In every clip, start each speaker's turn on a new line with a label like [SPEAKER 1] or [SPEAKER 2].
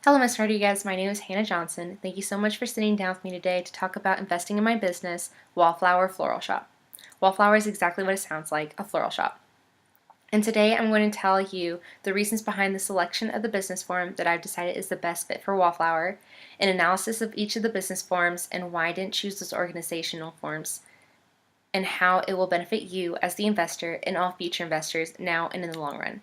[SPEAKER 1] Hello, Miss Rodriguez. My name is Hannah Johnson. Thank you so much for sitting down with me today to talk about investing in my business, Wallflower Floral Shop. Wallflower is exactly what it sounds like, a floral shop. And today I'm going to tell you the reasons behind the selection of the business form that I've decided is the best fit for Wallflower, an analysis of each of the business forms and why I didn't choose those organizational forms, and how it will benefit you as the investor and all future investors now and in the long run.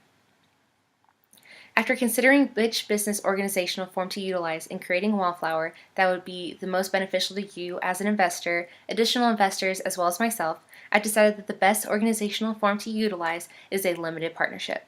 [SPEAKER 1] After considering which business organizational form to utilize in creating Wallflower that would be the most beneficial to you as an investor, additional investors, as well as myself, I decided that the best organizational form to utilize is a limited partnership.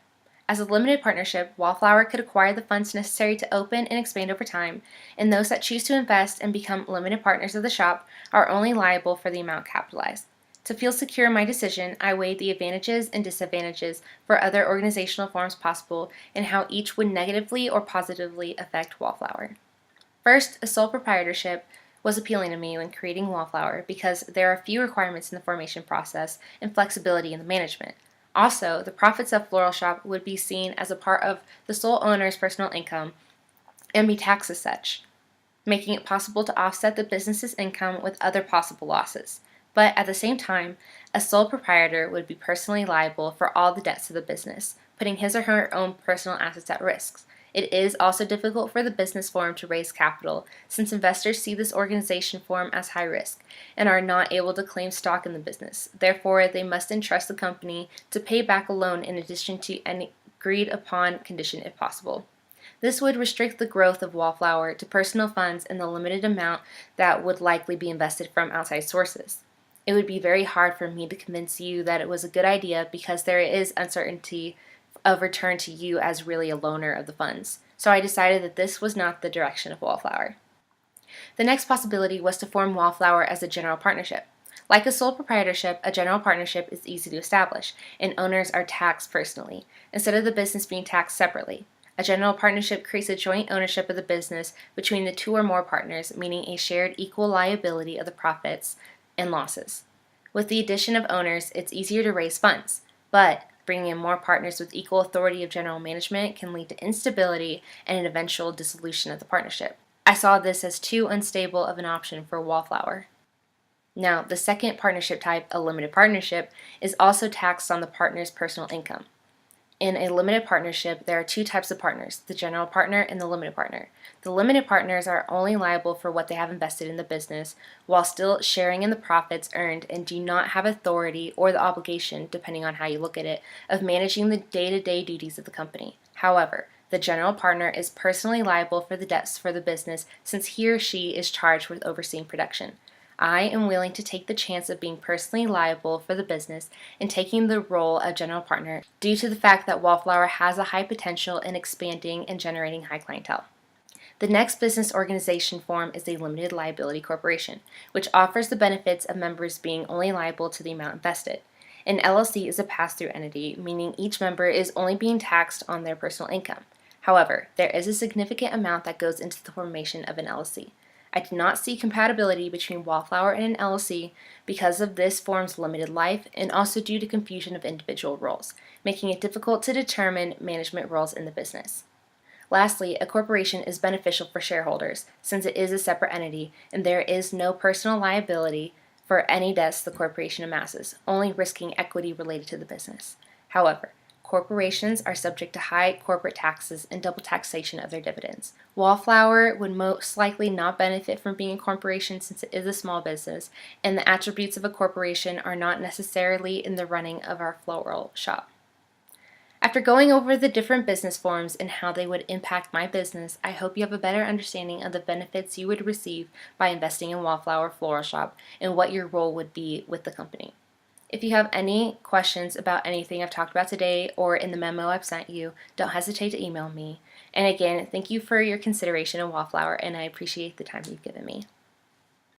[SPEAKER 1] As a limited partnership, Wallflower could acquire the funds necessary to open and expand over time, and those that choose to invest and become limited partners of the shop are only liable for the amount capitalized. To feel secure in my decision, I weighed the advantages and disadvantages for other organizational forms possible and how each would negatively or positively affect Wallflower. First, a sole proprietorship was appealing to me when creating Wallflower because there are few requirements in the formation process and flexibility in the management. Also, the profits of Floral Shop would be seen as a part of the sole owner's personal income and be taxed as such, making it possible to offset the business's income with other possible losses. But at the same time, a sole proprietor would be personally liable for all the debts of the business, putting his or her own personal assets at risk. It is also difficult for the business form to raise capital, since investors see this organization form as high risk and are not able to claim stock in the business. Therefore, they must entrust the company to pay back a loan in addition to any agreed upon condition if possible. This would restrict the growth of Wallflower to personal funds in the limited amount that would likely be invested from outside sources. It would be very hard for me to convince you that it was a good idea because there is uncertainty of return to you as really a loaner of the funds. So I decided that this was not the direction of Wallflower. The next possibility was to form Wallflower as a general partnership. Like a sole proprietorship, a general partnership is easy to establish, and owners are taxed personally, instead of the business being taxed separately. A general partnership creates a joint ownership of the business between the two or more partners, meaning a shared equal liability of the profits and losses. With the addition of owners, it's easier to raise funds, but bringing in more partners with equal authority of general management can lead to instability and an eventual dissolution of the partnership. I saw this as too unstable of an option for Wallflower. Now, the second partnership type, a limited partnership, is also taxed on the partner's personal income. In a limited partnership, there are two types of partners, the general partner and the limited partner. The limited partners are only liable for what they have invested in the business while still sharing in the profits earned and do not have authority or the obligation, depending on how you look at it, of managing the day-to-day duties of the company. However, the general partner is personally liable for the debts for the business since he or she is charged with overseeing production. I am willing to take the chance of being personally liable for the business and taking the role of general partner due to the fact that Wallflower has a high potential in expanding and generating high clientele. The next business organization form is a limited liability corporation, which offers the benefits of members being only liable to the amount invested. An LLC is a pass-through entity, meaning each member is only being taxed on their personal income. However, there is a significant amount that goes into the formation of an LLC. I did not see compatibility between Wallflower and an LLC because of this form's limited life and also due to confusion of individual roles, making it difficult to determine management roles in the business. Lastly, a corporation is beneficial for shareholders since it is a separate entity and there is no personal liability for any debts the corporation amasses, only risking equity related to the business. However, corporations are subject to high corporate taxes and double taxation of their dividends. Wallflower would most likely not benefit from being a corporation since it is a small business, and the attributes of a corporation are not necessarily in the running of our floral shop. After going over the different business forms and how they would impact my business, I hope you have a better understanding of the benefits you would receive by investing in Wallflower Floral Shop and what your role would be with the company. If you have any questions about anything I've talked about today or in the memo I've sent you, don't hesitate to email me. And again, thank you for your consideration in Wallflower, and I appreciate the time you've given me.